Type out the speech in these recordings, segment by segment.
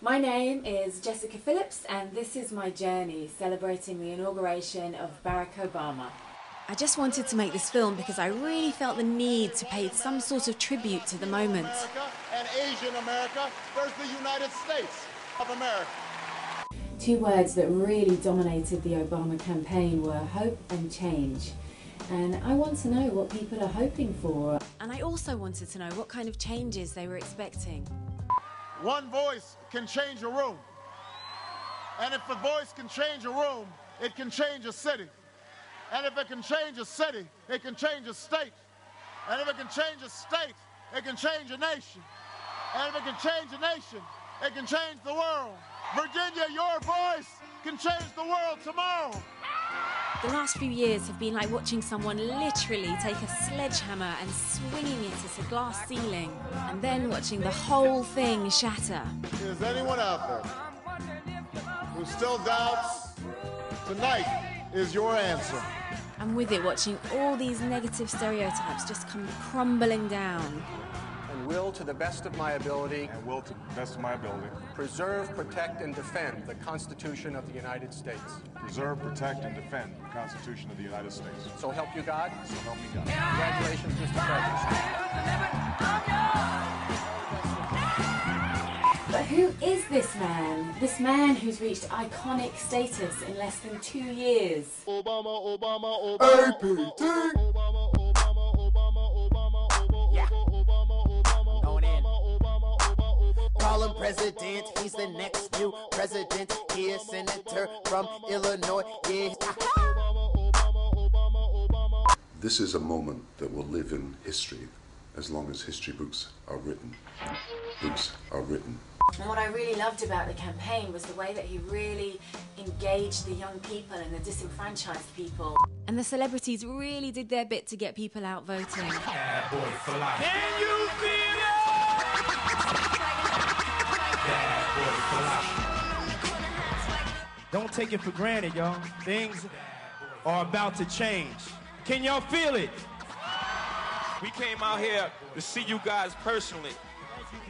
My name is Jessica Phillips and this is my journey celebrating the inauguration of Barack Obama. I just wanted to make this film because I really felt the need to pay some sort of tribute to the moment. America and Asian America, there's the United States of America. Two words that really dominated the Obama campaign were hope and change. And I want to know what people are hoping for. And I also wanted to know what kind of changes they were expecting. One voice can change a room. And if a voice can change a room, it can change a city. And if it can change a city, it can change a state. And if it can change a state, it can change a nation. And if it can change a nation, it can change the world. Virginia, your voice can change the world tomorrow. The last few years have been like watching someone literally take a sledgehammer and swinging it at a glass ceiling, and then watching the whole thing shatter. Is anyone out there who still doubts? Tonight is your answer. And with it, watching all these negative stereotypes just come crumbling down. And will, to the best of my ability, preserve, protect, and defend the Constitution of the United States. Preserve, protect, and defend the Constitution of the United States. So help you God. So help me God. Congratulations, Mr. President. But who is this man? This man who's reached iconic status in less than 2 years. Obama, Obama, Obama. APT. Obama, Obama, Obama, Obama, Obama. Yeah. Obama, Obama, Going in. Obama, Obama. Call him president, he's the next new president. He is senator from Illinois, yeah. This is a moment that will live in history as long as history books are written. Books are written. And what I really loved about the campaign was the way that he really engaged the young people and the disenfranchised people. And the celebrities really did their bit to get people out voting. Bad boy for life. Can you feel it? Bad boy for life. Don't take it for granted, y'all. Things are about to change. Can y'all feel it? We came out here to see you guys personally.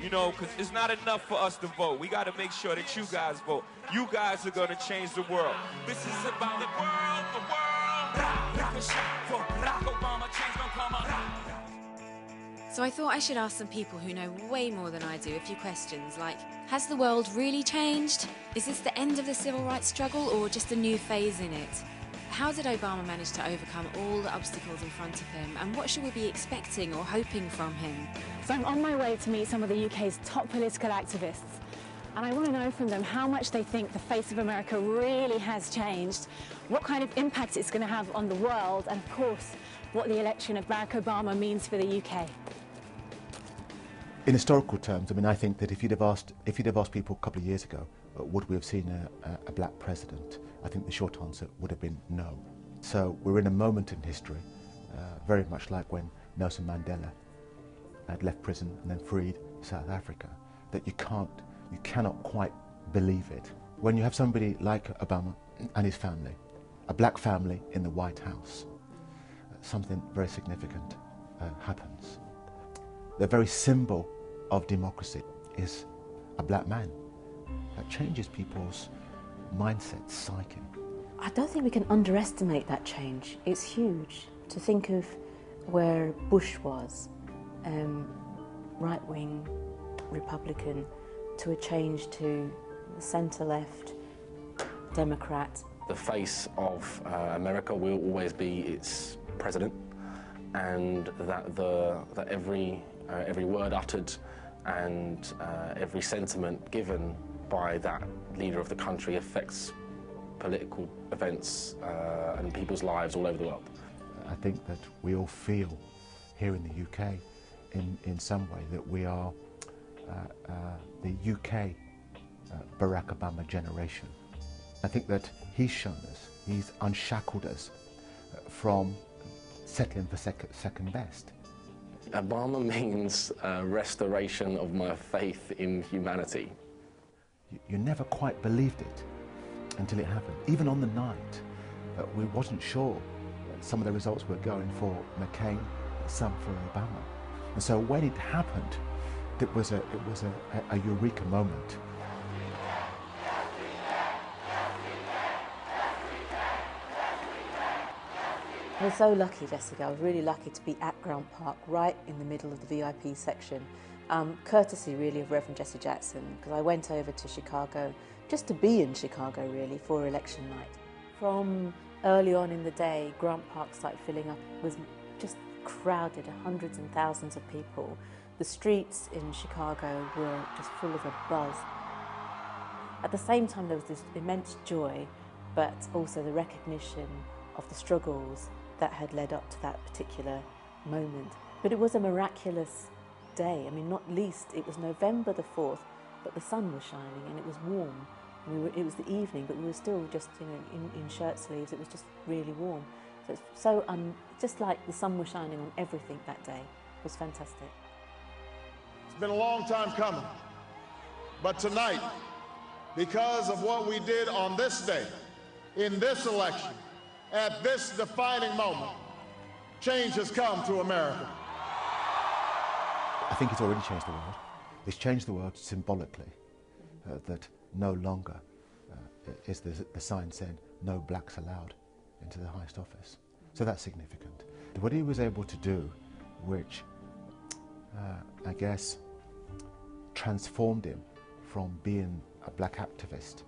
You know, because it's not enough for us to vote. We got to make sure that you guys vote. You guys are going to change the world. This is about the world, the world. So I thought I should ask some people who know way more than I do a few questions, like, has the world really changed? Is this the end of the civil rights struggle or just a new phase in it? How did Obama manage to overcome all the obstacles in front of him, and what should we be expecting or hoping from him? So I'm on my way to meet some of the UK's top political activists, and I want to know from them how much they think the face of America really has changed, what kind of impact it's going to have on the world, and of course, what the election of Barack Obama means for the UK. In historical terms, I mean, I think that if you'd have asked people a couple of years ago, would we have seen a black president? I think the short answer would have been no. So we're in a moment in history, very much like when Nelson Mandela had left prison and then freed South Africa, that you cannot quite believe it. When you have somebody like Obama and his family, a black family in the White House, something very significant happens. The very symbol of democracy is a black man. That changes people's mindsets, psyche. I don't think we can underestimate that change. It's huge. To think of where Bush was, right-wing Republican, to a change to centre-left Democrat. The face of America will always be its president, and that every word uttered and every sentiment given by that leader of the country affects political events and people's lives all over the world. I think that we all feel here in the UK in some way that we are the UK Barack Obama generation. I think that he's shown us, he's unshackled us from settling for second best. Obama means restoration of my faith in humanity. You never quite believed it until it happened. Even on the night, we wasn't sure some of the results were going for McCain, some for Obama. And so when it happened, it was a eureka moment. I was so lucky, Jessica. I was really lucky to be at Grant Park, right in the middle of the VIP section. Courtesy, really, of Reverend Jesse Jackson, because I went over to Chicago just to be in Chicago, really, for election night. From early on in the day, Grant Park started filling up. It was just crowded, hundreds and thousands of people. The streets in Chicago were just full of a buzz. At the same time, there was this immense joy, but also the recognition of the struggles that had led up to that particular moment. But it was a miraculous day. I mean, not least, it was November the 4th, but the sun was shining and it was warm. It was the evening, but we were still just, you know, in shirt sleeves. It was just really warm. So it's so, just like the sun was shining on everything that day. It was fantastic. It's been a long time coming, but tonight, because of what we did on this day, in this election, at this defining moment, change has come to America. I think it's already changed the world. It's changed the world symbolically, that no longer is the sign saying no blacks allowed into the highest office. So that's significant. What he was able to do, which I guess transformed him from being a black activist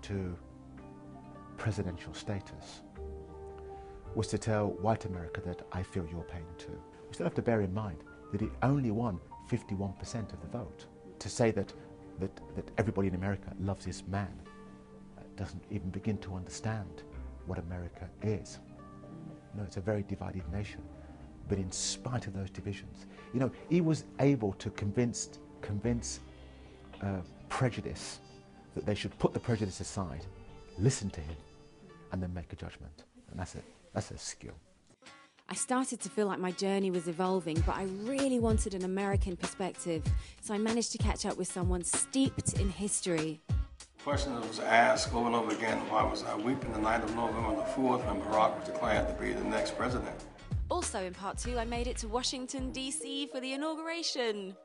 to presidential status, was to tell white America that I feel your pain too. We still have to bear in mind that he only won 51% of the vote. To say that everybody in America loves this man doesn't even begin to understand what America is. No, it's a very divided nation. But in spite of those divisions, you know, he was able to convince prejudice that they should put the prejudice aside, listen to him, and then make a judgment. And that's a skill. I started to feel like my journey was evolving, but I really wanted an American perspective, so I managed to catch up with someone steeped in history. The question that was asked over and over again, why was I weeping the night of November the 4th when Barack was declared to be the next president? Also in part 2, I made it to Washington, D.C. for the inauguration.